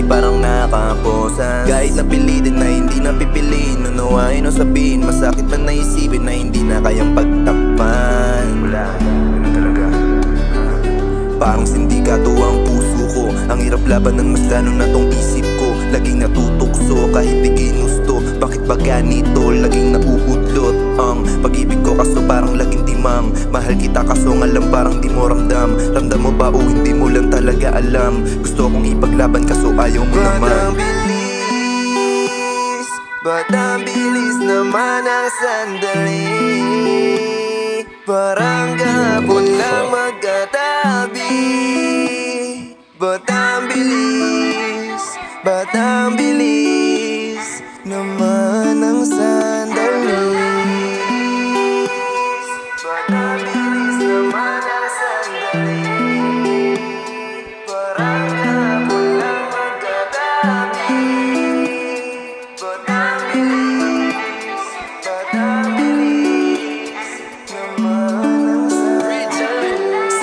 parang nakaposan. Kahit napilitin na hindi napipiliin, nunuwain o sabihin, masakit man naisipin na hindi na kayang pagtakpan. Wala, ganun talaga. Parang sindikato ang puso ko, ang hirap labanan mas lalo na tong isip ko. Laging natutukso kahit di ginusto, bakit ba ganito? Laging nauudlot ang pag-ibig ko kaso parang laging timang. Mahal kita kaso ngalang parang di mo ramdam. Ramdam mo ba o hindi mo lang talaga alam? Gusto kong ipaglaban kaso ayaw mo naman. Ba't ang bilis naman ang sandali? Parang kahapon lang magkatabi. Ba't ang bilis? Ba't ang bilis naman ang sandali? Ba't ang bilis naman ang sandali? Parang kahapon lang magkatabi. Ba't ang bilis? Ba't ang bilis naman ang sandali?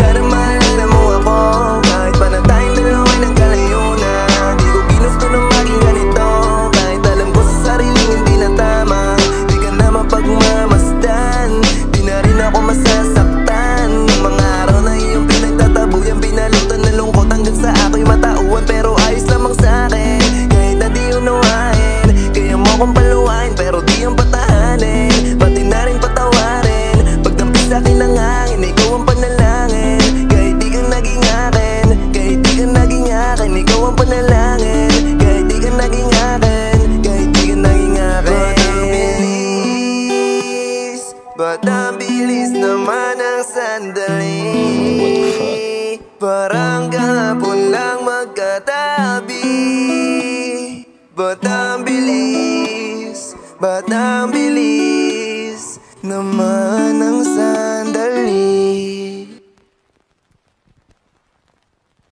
Sana maalala mo ako kahit pa na tayong dalawa ay nagkalayo na. Di ko ginusto na maging ganito, kahit alam ko sa sariling hindi na tama. Di ka na mapagmamasdan, di na rin ako masasaktan. Yung mga araw na iyong pinagtatabuyan, pinalutan na lungkot hanggang sa ako'y matauhan. Pero ayos lamang sa'kin, kahit na di unawain. Kaya mo akong paluwain, pero di ang patahanin. Pati na rin patawarin, pagdampi sa'kin ng hangin, ikaw ang panalangin. Kahit di ka naging akin, kahit di ka naging akin, ikaw ang panalangin. Kahit di ka naging akin, kahit di ka naging akin. Ba't ang bilis naman ang sandali? Parang kahapon lang magkatabi.